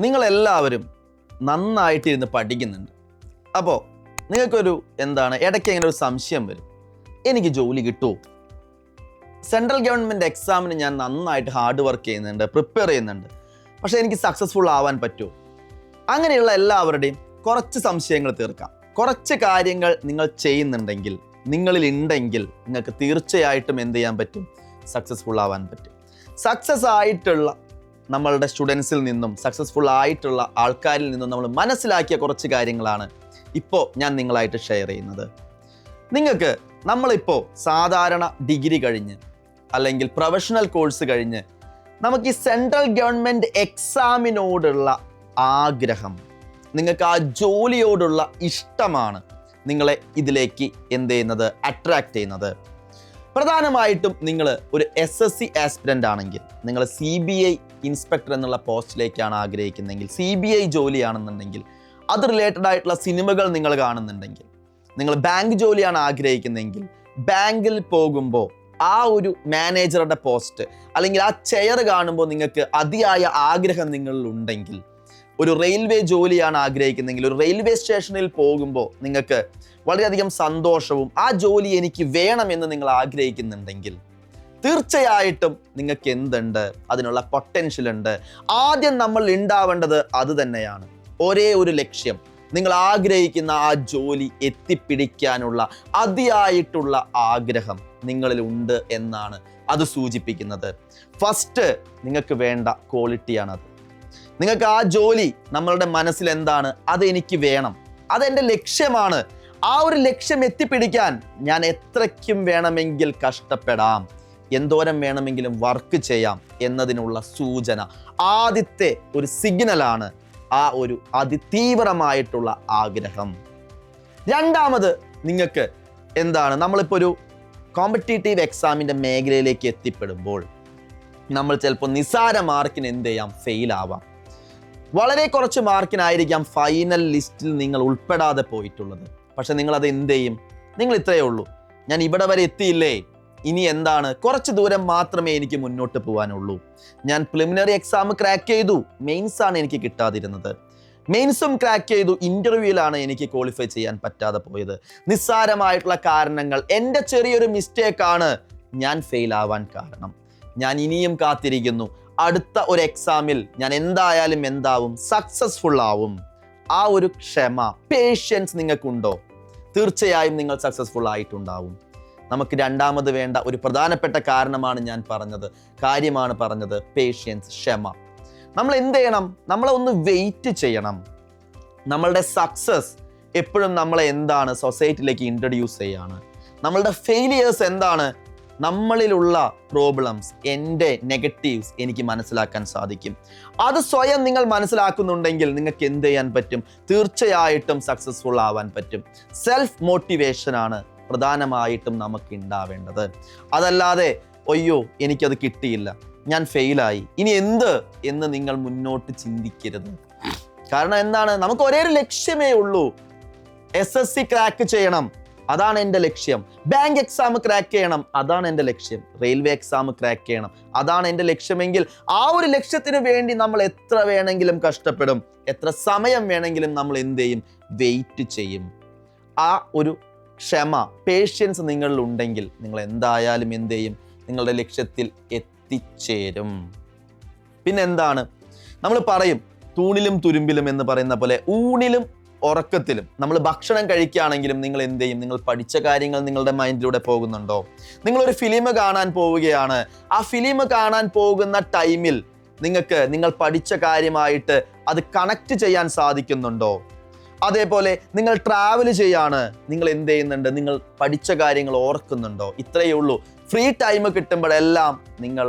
നിങ്ങളെല്ലാവരും നന്നായിട്ടിരുന്ന് പഠിക്കുന്നുണ്ട്. അപ്പോൾ നിങ്ങൾക്കൊരു ഇടയ്ക്ക് ഇങ്ങനെ ഒരു സംശയം വരും, എനിക്ക് ജോലി കിട്ടുമോ? സെൻട്രൽ ഗവൺമെൻറ് എക്സാമിന് ഞാൻ നന്നായിട്ട് ഹാർഡ് വർക്ക് ചെയ്യുന്നുണ്ട്, പ്രിപ്പയർ ചെയ്യുന്നുണ്ട്, പക്ഷേ എനിക്ക് സക്സസ്ഫുൾ ആവാൻ പറ്റുമോ? അങ്ങനെയുള്ള എല്ലാവരുടെയും കുറച്ച് സംശയങ്ങൾ തീർക്കാം. കുറച്ച് കാര്യങ്ങൾ നിങ്ങൾ ചെയ്യുന്നുണ്ടെങ്കിൽ, നിങ്ങളിൽ ഉണ്ടെങ്കിൽ നിങ്ങൾക്ക് തീർച്ചയായിട്ടും എന്ത് ചെയ്യാൻ പറ്റും? സക്സസ്ഫുൾ ആവാൻ പറ്റും. സക്സസ് ആയിട്ടുള്ള നമ്മളുടെ സ്റ്റുഡൻസിൽ നിന്നും, സക്സസ്ഫുൾ ആയിട്ടുള്ള ആൾക്കാരിൽ നിന്നും നമ്മൾ മനസ്സിലാക്കിയ കുറച്ച് കാര്യങ്ങളാണ് ഇപ്പോൾ ഞാൻ നിങ്ങളായിട്ട് ഷെയർ ചെയ്യുന്നത്. നമ്മളിപ്പോൾ സാധാരണ ഡിഗ്രി കഴിഞ്ഞ് അല്ലെങ്കിൽ പ്രൊഫഷണൽ കോഴ്സ് കഴിഞ്ഞ് നമുക്ക് ഈ സെൻട്രൽ ഗവൺമെൻറ് എക്സാമിനോടുള്ള ആഗ്രഹം, നിങ്ങൾക്ക് ആ ജോലിയോടുള്ള ഇഷ്ടമാണ് നിങ്ങളെ ഇതിലേക്ക് അട്രാക്റ്റ് ചെയ്യുന്നത്. പ്രധാനമായിട്ടും നിങ്ങൾ ഒരു SSC ആസ്പിരൻ്റ് ആണെങ്കിൽ, നിങ്ങൾ CBI ഇൻസ്പെക്ടർ എന്നുള്ള പോസ്റ്റിലേക്കാണ് ആഗ്രഹിക്കുന്നതെങ്കിൽ, CBI ജോലിയാണെന്നുണ്ടെങ്കിൽ, അത് റിലേറ്റഡ് ആയിട്ടുള്ള സിനിമകൾ നിങ്ങൾ കാണുന്നുണ്ടെങ്കിൽ, നിങ്ങൾ ബാങ്ക് ജോലിയാണ് ആഗ്രഹിക്കുന്നതെങ്കിൽ, ബാങ്കിൽ പോകുമ്പോൾ ആ ഒരു മാനേജറുടെ പോസ്റ്റ് അല്ലെങ്കിൽ ആ ചെയർ കാണുമ്പോൾ നിങ്ങൾക്ക് അതിയായ ആഗ്രഹം നിങ്ങളിൽ ഉണ്ടെങ്കിൽ, ഒരു റെയിൽവേ ജോലിയാണ് ആഗ്രഹിക്കുന്നതെങ്കിൽ, ഒരു റെയിൽവേ സ്റ്റേഷനിൽ പോകുമ്പോൾ നിങ്ങൾക്ക് വളരെയധികം സന്തോഷവും ആ ജോലി എനിക്ക് വേണമെന്ന് നിങ്ങൾ ആഗ്രഹിക്കുന്നുണ്ടെങ്കിൽ, തീർച്ചയായിട്ടും നിങ്ങൾക്ക് അതിനുള്ള പൊട്ടൻഷ്യൽ ഉണ്ട്. ആദ്യം നമ്മൾ ഉണ്ടാവേണ്ടത് അത് തന്നെയാണ്. ഒരേ ഒരു ലക്ഷ്യം, നിങ്ങൾ ആഗ്രഹിക്കുന്ന ആ ജോലി എത്തിപ്പിടിക്കാനുള്ള അതിയായിട്ടുള്ള ആഗ്രഹം നിങ്ങളിൽ ഉണ്ട് എന്നാണ് അത് സൂചിപ്പിക്കുന്നത്. ഫസ്റ്റ് നിങ്ങൾക്ക് വേണ്ട ക്വാളിറ്റിയാണത്. നിങ്ങൾക്ക് ആ ജോലി നമ്മളുടെ മനസ്സിൽ അതെനിക്ക് വേണം, അതെൻ്റെ ലക്ഷ്യമാണ്, ആ ഒരു ലക്ഷ്യം എത്തിപ്പിടിക്കാൻ ഞാൻ എത്രയ്ക്കും വേണമെങ്കിൽ കഷ്ടപ്പെടാം, എന്തോരം വേണമെങ്കിലും വർക്ക് ചെയ്യാം എന്നതിനുള്ള സൂചന, ആദ്യത്തെ ഒരു സിഗ്നലാണ് ആ ഒരു അതിതീവ്രമായിട്ടുള്ള ആഗ്രഹം. രണ്ടാമത് നിങ്ങൾക്ക് നമ്മളിപ്പോൾ ഒരു കോമ്പറ്റീറ്റീവ് എക്സാമിൻ്റെ മേഖലയിലേക്ക് എത്തിപ്പെടുമ്പോൾ നമ്മൾ ചിലപ്പോൾ നിസ്സാര മാർക്കിന് ഫെയിൽ ആവാം. വളരെ കുറച്ച് മാർക്കിനായിരിക്കാം ഫൈനൽ ലിസ്റ്റിൽ നിങ്ങൾ ഉൾപ്പെടാതെ പോയിട്ടുള്ളത്. പക്ഷെ നിങ്ങളത് നിങ്ങൾ ഇത്രയേ ഉള്ളൂ, ഞാൻ ഇവിടെ വരെ എത്തിയില്ലേ, ഇനി കുറച്ച് ദൂരം മാത്രമേ എനിക്ക് മുന്നോട്ട് പോകാനുള്ളൂ. ഞാൻ പ്രിലിമിനറി എക്സാം ക്രാക്ക് ചെയ്തു, മെയിൻസാണ് എനിക്ക് കിട്ടാതിരുന്നത്, മെയിൻസും ക്രാക്ക് ചെയ്തു, ഇൻ്റർവ്യൂവിലാണ് എനിക്ക് ക്വാളിഫൈ ചെയ്യാൻ പറ്റാതെ പോയത്. നിസ്സാരമായിട്ടുള്ള കാരണങ്ങൾ, എൻ്റെ ചെറിയൊരു മിസ്റ്റേക്കാണ് ഞാൻ ഫെയിൽ ആവാൻ കാരണം. ഞാൻ ഇനിയും കാത്തിരിക്കുന്നു, അടുത്ത ഒരു എക്സാമിൽ ഞാൻ എന്തായാലും സക്സസ്ഫുൾ ആവും. ആ ഒരു ക്ഷമ, പേഷ്യൻസ് നിങ്ങൾക്കുണ്ടോ? തീർച്ചയായും നിങ്ങൾ സക്സസ്ഫുൾ ആയിട്ടുണ്ടാവും. നമുക്ക് രണ്ടാമത് വേണ്ട ഒരു പ്രധാനപ്പെട്ട കാര്യമാണ് പറഞ്ഞത്, പേഷ്യൻസ്, ക്ഷമ. നമ്മൾ നമ്മളെ ഒന്ന് വെയിറ്റ് ചെയ്യണം. നമ്മളുടെ സക്സസ് എപ്പോഴും നമ്മളെ സൊസൈറ്റിയിലേക്ക് ഇൻട്രൊഡ്യൂസ് ചെയ്യാണ്. നമ്മളുടെ ഫെയിലിയേഴ്സ് നമ്മളിലുള്ള പ്രോബ്ലംസ്, എൻ്റെ നെഗറ്റീവ്സ് എനിക്ക് മനസ്സിലാക്കാൻ സാധിക്കും. അത് സ്വയം നിങ്ങൾ മനസ്സിലാക്കുന്നുണ്ടെങ്കിൽ നിങ്ങൾക്ക് എന്ത് ചെയ്യാൻ പറ്റും? തീർച്ചയായിട്ടും സക്സസ്ഫുൾ ആവാൻ പറ്റും. സെൽഫ് മോട്ടിവേഷനാണ് പ്രധാനമായിട്ടും നമുക്ക് ഉണ്ടാവേണ്ടത്. അതല്ലാതെ അയ്യോ എനിക്കത് കിട്ടിയില്ല, ഞാൻ ഫെയിലായി, ഇനി എന്ന് നിങ്ങൾ മുന്നോട്ട് ചിന്തിക്കരുത്. കാരണം നമുക്ക് ഒരേ ഒരു ലക്ഷ്യമേ ഉള്ളൂ, SSC ക്രാക്ക് ചെയ്യണം, അതാണ് എൻ്റെ ലക്ഷ്യം. ബാങ്ക് എക്സാം ക്രാക്ക് ചെയ്യണം, അതാണ് എൻ്റെ ലക്ഷ്യം. റെയിൽവേ എക്സാം ക്രാക്ക് ചെയ്യണം, അതാണ് എൻ്റെ ലക്ഷ്യമെങ്കിൽ ആ ഒരു ലക്ഷ്യത്തിന് വേണ്ടി നമ്മൾ എത്ര വേണമെങ്കിലും കഷ്ടപ്പെടും, എത്ര സമയം വേണമെങ്കിലും നമ്മൾ വെയിറ്റ് ചെയ്യും. ആ ഒരു ക്ഷമ, പേഷ്യൻസ് നിങ്ങളിൽ ഉണ്ടെങ്കിൽ നിങ്ങൾ എന്തായാലും നിങ്ങളുടെ ലക്ഷ്യത്തിൽ എത്തിച്ചേരും. പിന്നെ നമ്മൾ പറയും, തൂണിലും തുരുമ്പിലും എന്ന് പറയുന്ന പോലെ ഊണിലും ഉറക്കത്തിലും നമ്മൾ ഭക്ഷണം കഴിക്കുകയാണെങ്കിലും നിങ്ങൾ നിങ്ങൾ പഠിച്ച കാര്യങ്ങൾ നിങ്ങളുടെ മൈൻഡിലൂടെ പോകുന്നുണ്ടോ? നിങ്ങളൊരു ഫിലിം കാണാൻ പോവുകയാണ്, ആ ഫിലിം കാണാൻ പോകുന്ന ടൈമിൽ നിങ്ങൾ പഠിച്ച കാര്യമായിട്ട് അത് കണക്ട് ചെയ്യാൻ സാധിക്കുന്നുണ്ടോ? അതേപോലെ നിങ്ങൾ ട്രാവൽ ചെയ്യാണ്, നിങ്ങൾ നിങ്ങൾ പഠിച്ച കാര്യങ്ങൾ ഓർക്കുന്നുണ്ടോ? ഇത്രയേ ഉള്ളൂ. ഫ്രീ ടൈം കിട്ടുമ്പോഴെല്ലാം നിങ്ങൾ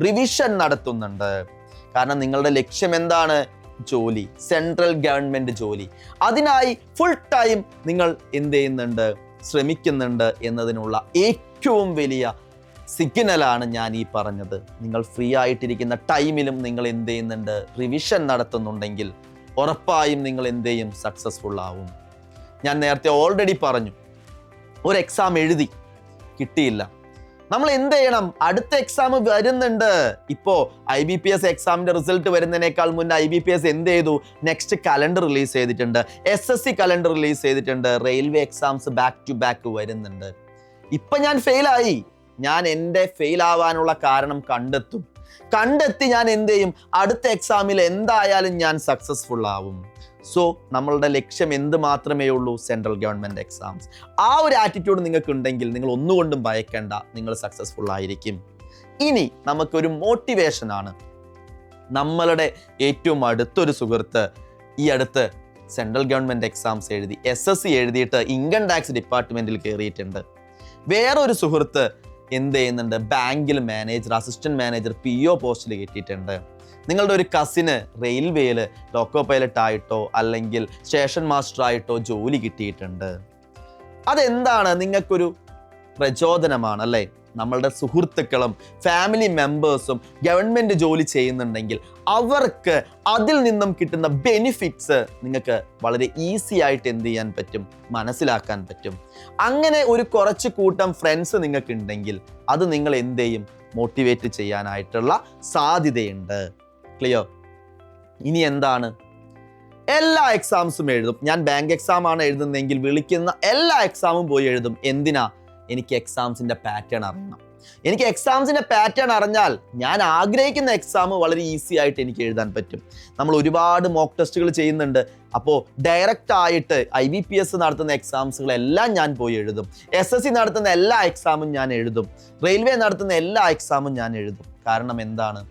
റിവിഷൻ നടത്തുന്നുണ്ട്. കാരണം നിങ്ങളുടെ ലക്ഷ്യം ജോലി, സെൻട്രൽ ഗവൺമെൻറ് ജോലി. അതിനായി ഫുൾ ടൈം നിങ്ങൾ ശ്രമിക്കുന്നുണ്ട് എന്നതിനുള്ള ഏറ്റവും വലിയ സിഗ്നലാണ് ഞാൻ ഈ പറഞ്ഞത്. നിങ്ങൾ ഫ്രീ ആയിട്ടിരിക്കുന്ന ടൈമിലും നിങ്ങൾ റിവിഷൻ നടത്തുന്നുണ്ടെങ്കിൽ ഉറപ്പായും നിങ്ങൾ സക്സസ്ഫുൾ ആവും. ഞാൻ നേരത്തെ ഓൾറെഡി പറഞ്ഞു, ഒരു എക്സാം എഴുതി കിട്ടിയില്ല, നമ്മൾ എന്ത് ചെയ്യണം? അടുത്ത എക്സാം വരുന്നുണ്ട്. ഇപ്പോ IBPS എക്സാമിന്റെ റിസൾട്ട് വരുന്നതിനേക്കാൾ മുന്നേ IBPS എന്ത് ചെയ്തു? നെക്സ്റ്റ് കലണ്ടർ റിലീസ് ചെയ്തിട്ടുണ്ട്, SSC കലണ്ടർ റിലീസ് ചെയ്തിട്ടുണ്ട്, railway exams back to back വരുന്നുണ്ട്. ഇപ്പൊ ഞാൻ ഫെയിലായി, ഞാൻ എൻ്റെ ഫെയിൽ ആവാനുള്ള കാരണം കണ്ടെത്തി ഞാൻ എന്ത് ചെയ്യും? അടുത്ത എക്സാമിൽ എന്തായാലും ഞാൻ സക്സസ്ഫുൾ ആവും. സോ നമ്മളുടെ ലക്ഷ്യം എന്ത് മാത്രമേ ഉള്ളൂ? Central government exams. ആ ഒരു ആറ്റിറ്റ്യൂഡ് നിങ്ങൾക്ക് ഉണ്ടെങ്കിൽ നിങ്ങൾ ഒന്നുകൊണ്ടും ഭയക്കേണ്ട, നിങ്ങൾ സക്സസ്ഫുൾ ആയിരിക്കും. ഇനി നമുക്കൊരു മോട്ടിവേഷനാണ്. നമ്മളുടെ ഏറ്റവും അടുത്തൊരു സുഹൃത്ത് ഈ അടുത്ത് സെൻട്രൽ ഗവൺമെൻറ് എക്സാംസ് എഴുതി, SSC എഴുതിയിട്ട് ഇൻകം ടാക്സ് ഡിപ്പാർട്ട്മെൻറ്റിൽ കയറിയിട്ടുണ്ട്. വേറൊരു സുഹൃത്ത് എന്ത് ചെയ്യുന്നുണ്ട്? ബാങ്കിൽ മാനേജർ, അസിസ്റ്റന്റ് മാനേജർ, PO പോസ്റ്റിൽ കിട്ടിയിട്ടുണ്ട്. നിങ്ങളുടെ ഒരു കസിന് റെയിൽവേയിൽ ലോക്കോ പൈലറ്റ് ആയിട്ടോ അല്ലെങ്കിൽ സ്റ്റേഷൻ മാസ്റ്റർ ആയിട്ടോ ജോലി കിട്ടിയിട്ടുണ്ട്. അതെന്താണ്? നിങ്ങൾക്കൊരു പ്രചോദനമാണ് അല്ലേ? നമ്മളുടെ സുഹൃത്തുക്കളും ഫാമിലി മെമ്പേഴ്സും ഗവൺമെൻറ് ജോലി ചെയ്യുന്നുണ്ടെങ്കിൽ അവർക്ക് അതിൽ നിന്നും കിട്ടുന്ന ബെനിഫിറ്റ്സ് നിങ്ങൾക്ക് വളരെ ഈസി ആയിട്ട് എന്ത് ചെയ്യാൻ പറ്റും? മനസ്സിലാക്കാൻ പറ്റും. അങ്ങനെ ഒരു കുറച്ച് കൂട്ടം ഫ്രണ്ട്സ് നിങ്ങൾക്ക് ഉണ്ടെങ്കിൽ അത് നിങ്ങൾ എന്ത് ചെയ്യും? മോട്ടിവേറ്റ് ചെയ്യാനായിട്ടുള്ള സാധ്യതയുണ്ട്. ക്ലിയർ? ഇനി എന്താണ്? എല്ലാ എക്സാംസും എഴുതും. ഞാൻ ബാങ്ക് എക്സാം ആണ് എഴുതുന്നതെങ്കിൽ വിളിക്കുന്ന എല്ലാ എക്സാമും പോയി എഴുതും. എന്തിനാ? എനിക്ക് എക്സാംസിൻ്റെ പാറ്റേൺ അറിയണം. എനിക്ക് എക്സാംസിൻ്റെ പാറ്റേൺ അറിഞ്ഞാൽ ഞാൻ ആഗ്രഹിക്കുന്ന എക്സാം വളരെ ഈസി ആയിട്ട് എനിക്ക് എഴുതാൻ പറ്റും. നമ്മൾ ഒരുപാട് മോക്ക് ടെസ്റ്റുകൾ ചെയ്യുന്നുണ്ട്. അപ്പോൾ ഡയറക്റ്റ് ആയിട്ട് IBPS നടത്തുന്ന എക്സാംസുകളെല്ലാം ഞാൻ പോയി എഴുതും. SSC നടത്തുന്ന എല്ലാ എക്സാമും ഞാൻ എഴുതും. റെയിൽവേ നടത്തുന്ന എല്ലാ എക്സാമും ഞാൻ എഴുതും. കാരണം എന്താണ്?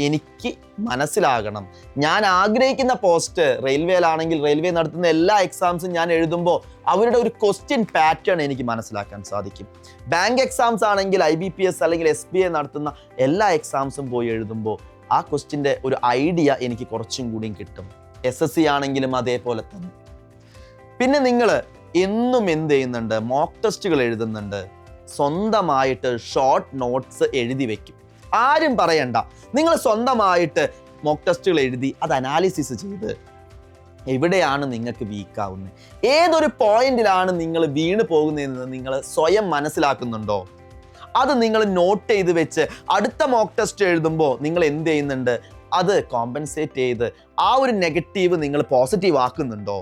എനിക്ക് മനസ്സിലാകണം, ഞാൻ ആഗ്രഹിക്കുന്ന പോസ്റ്റ് റെയിൽവേയിലാണെങ്കിൽ റെയിൽവേ നടത്തുന്ന എല്ലാ എക്സാംസും ഞാൻ എഴുതുമ്പോൾ അവരുടെ ഒരു ക്വസ്റ്റ്യൻ പാറ്റേൺ എനിക്ക് മനസ്സിലാക്കാൻ സാധിക്കും. ബാങ്ക് എക്സാംസ് ആണെങ്കിൽ IBPS അല്ലെങ്കിൽ SBI നടത്തുന്ന എല്ലാ എക്സാംസും പോയി എഴുതുമ്പോൾ ആ ക്വസ്റ്റ്യൻ്റെ ഒരു ഐഡിയ എനിക്ക് കുറച്ചും കൂടിയും കിട്ടും. SSC ആണെങ്കിലും അതേപോലെ തന്നെ. പിന്നെ നിങ്ങൾ എന്നും എന്ത് ചെയ്യുന്നുണ്ട്? മോക്ക് ടെസ്റ്റുകൾ എഴുതുന്നുണ്ട്. സ്വന്തമായിട്ട് ഷോർട്ട് നോട്ട്സ് എഴുതി വെക്കും. ആരും പറയണ്ട. നിങ്ങൾ സ്വന്തമായിട്ട് മോക്ക് ടെസ്റ്റുകൾ എഴുതി അത് അനാലിസിസ് ചെയ്ത് എവിടെയാണ് നിങ്ങൾക്ക് വീക്കാവുന്നത്, ഏതൊരു പോയിന്റിലാണ് നിങ്ങൾ വീണ് പോകുന്നതെന്ന് നിങ്ങൾ സ്വയം മനസ്സിലാക്കുന്നുണ്ടോ? അത് നിങ്ങൾ നോട്ട് ചെയ്ത് വെച്ച് അടുത്ത മോക്ക് ടെസ്റ്റ് എഴുതുമ്പോൾ നിങ്ങൾ എന്ത് ചെയ്യുന്നുണ്ട്? അത് കോമ്പൻസേറ്റ് ചെയ്ത് ആ ഒരു നെഗറ്റീവ് നിങ്ങൾ പോസിറ്റീവ് ആക്കുന്നുണ്ടോ?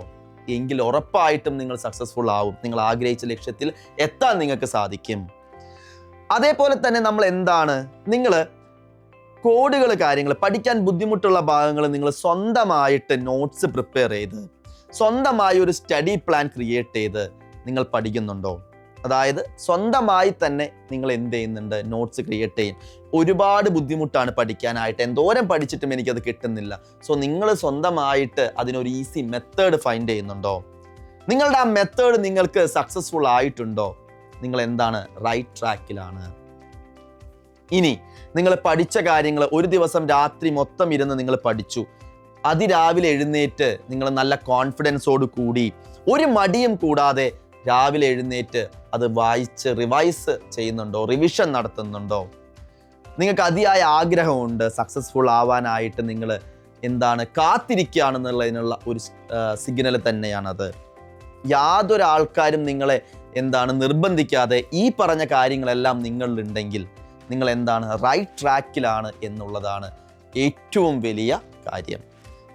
എങ്കിൽ ഉറപ്പായിട്ടും നിങ്ങൾ സക്സസ്ഫുൾ ആവും. നിങ്ങൾ ആഗ്രഹിച്ച ലക്ഷ്യത്തിൽ എത്താൻ നിങ്ങൾക്ക് സാധിക്കും. അതേപോലെ തന്നെ നമ്മൾ എന്താണ്? നിങ്ങൾ കോഡുകൾ, കാര്യങ്ങൾ പഠിക്കാൻ ബുദ്ധിമുട്ടുള്ള ഭാഗങ്ങൾ നിങ്ങൾ സ്വന്തമായിട്ട് നോട്ട്സ് പ്രിപ്പയർ ചെയ്ത് സ്വന്തമായി ഒരു സ്റ്റഡി പ്ലാൻ ക്രിയേറ്റ് ചെയ്ത് നിങ്ങൾ പഠിക്കുന്നുണ്ടോ? അതായത് സ്വന്തമായി തന്നെ നിങ്ങൾ എന്ത് ചെയ്യുന്നുണ്ട്? നോട്ട്സ് ക്രിയേറ്റ് ചെയ്യും. ഒരുപാട് ബുദ്ധിമുട്ടാണ് പഠിക്കാനായിട്ട്, എന്തോരം പഠിച്ചിട്ടും എനിക്കത് കിട്ടുന്നില്ല. സോ നിങ്ങൾ സ്വന്തമായിട്ട് അതിനൊരു ഈസി മെത്തേഡ് ഫൈൻഡ് ചെയ്യുന്നുണ്ടോ? നിങ്ങളുടെ ആ മെത്തേഡ് നിങ്ങൾക്ക് സക്സസ്ഫുൾ ആയിട്ടുണ്ടോ? നിങ്ങൾ എന്താണ്? റൈറ്റ് ട്രാക്കിലാണ്. ഇനി നിങ്ങൾ പഠിച്ച കാര്യങ്ങൾ ഒരു ദിവസം രാത്രി മൊത്തം ഇരുന്ന് നിങ്ങൾ പഠിച്ചു, അതിരാവിലെ എഴുന്നേറ്റ് നിങ്ങൾ നല്ല കോൺഫിഡൻസോട് കൂടി ഒരു മടിയും കൂടാതെ രാവിലെ എഴുന്നേറ്റ് അത് വായിച്ച് റിവൈസ് ചെയ്യുന്നുണ്ടോ? റിവിഷൻ നടത്തുന്നുണ്ടോ? നിങ്ങൾക്ക് അതിയായ ആഗ്രഹമുണ്ട് സക്സസ്ഫുൾ ആവാനായിട്ട്, നിങ്ങൾ എന്താണ് കാത്തിരിക്കുകയാണെന്നുള്ളതിനുള്ള ഒരു സിഗ്നൽ തന്നെയാണത്. യാതൊരു ആൾക്കാരും നിങ്ങളെ എന്താണ് നിർബന്ധിക്കാതെ ഈ പറഞ്ഞ കാര്യങ്ങളെല്ലാം നിങ്ങളിലുണ്ടെങ്കിൽ നിങ്ങൾ എന്താണ്? റൈറ്റ് ട്രാക്കിലാണ് എന്നുള്ളതാണ് ഏറ്റവും വലിയ കാര്യം.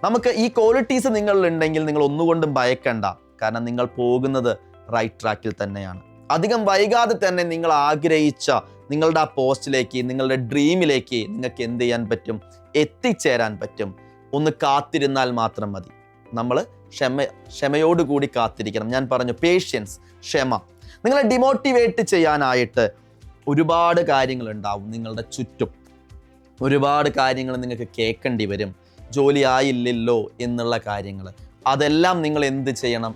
നമുക്ക് ഈ ക്വാളിറ്റീസ് നിങ്ങളിലുണ്ടെങ്കിൽ നിങ്ങൾ ഒന്നുകൊണ്ടും ഭയക്കണ്ട. കാരണം നിങ്ങൾ പോകുന്നത് റൈറ്റ് ട്രാക്കിൽ തന്നെയാണ്. അധികം വൈകാതെ തന്നെ നിങ്ങൾ ആഗ്രഹിച്ച നിങ്ങളുടെ ആ പോസ്റ്റിലേക്ക്, നിങ്ങളുടെ ഡ്രീമിലേക്ക് നിങ്ങൾക്ക് എന്ത് ചെയ്യാൻ പറ്റും? എത്തിച്ചേരാൻ പറ്റും. ഒന്ന് കാത്തിരുന്നാൽ മാത്രം മതി. നമ്മൾ ക്ഷമയോടുകൂടി കാത്തിരിക്കണം. ഞാൻ പറഞ്ഞു പേഷ്യൻസ്, ക്ഷമ. നിങ്ങളെ ഡിമോട്ടിവേറ്റ് ചെയ്യാനായിട്ട് ഒരുപാട് കാര്യങ്ങളുണ്ടാവും. നിങ്ങളുടെ ചുറ്റും ഒരുപാട് കാര്യങ്ങൾ നിങ്ങൾക്ക് കേൾക്കേണ്ടി വരും. ജോലി ആയില്ലല്ലോ എന്നുള്ള കാര്യങ്ങൾ, അതെല്ലാം നിങ്ങൾ എന്ത് ചെയ്യണം?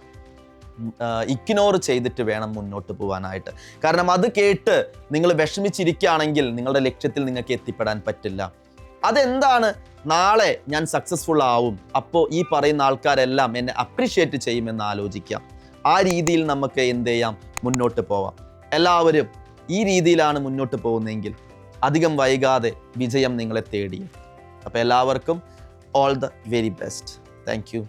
ഇഗ്നോർ ചെയ്തിട്ട് വേണം മുന്നോട്ട് പോകാനായിട്ട്. കാരണം അത് കേട്ട് നിങ്ങൾ വിഷമിച്ചിരിക്കുകയാണെങ്കിൽ നിങ്ങളുടെ ലക്ഷ്യത്തിൽ നിങ്ങൾക്ക് എത്തിപ്പെടാൻ പറ്റില്ല. അതെന്താണ്? നാളെ ഞാൻ സക്സസ്ഫുൾ ആവും, അപ്പോൾ ഈ പറയുന്ന ആൾക്കാരെല്ലാം എന്നെ അപ്രീഷിയേറ്റ് ചെയ്യുമെന്ന് ആലോചിക്കാം. ആ രീതിയിൽ നമുക്ക് എന്ത് ചെയ്യാം? മുന്നോട്ട് പോവാം. എല്ലാവരും ഈ രീതിയിലാണ് മുന്നോട്ട് പോകുന്നതെങ്കിൽ അധികം വൈകാതെ വിജയം നിങ്ങളെ തേടി. അപ്പോൾ എല്ലാവർക്കും all the very best. Thank you.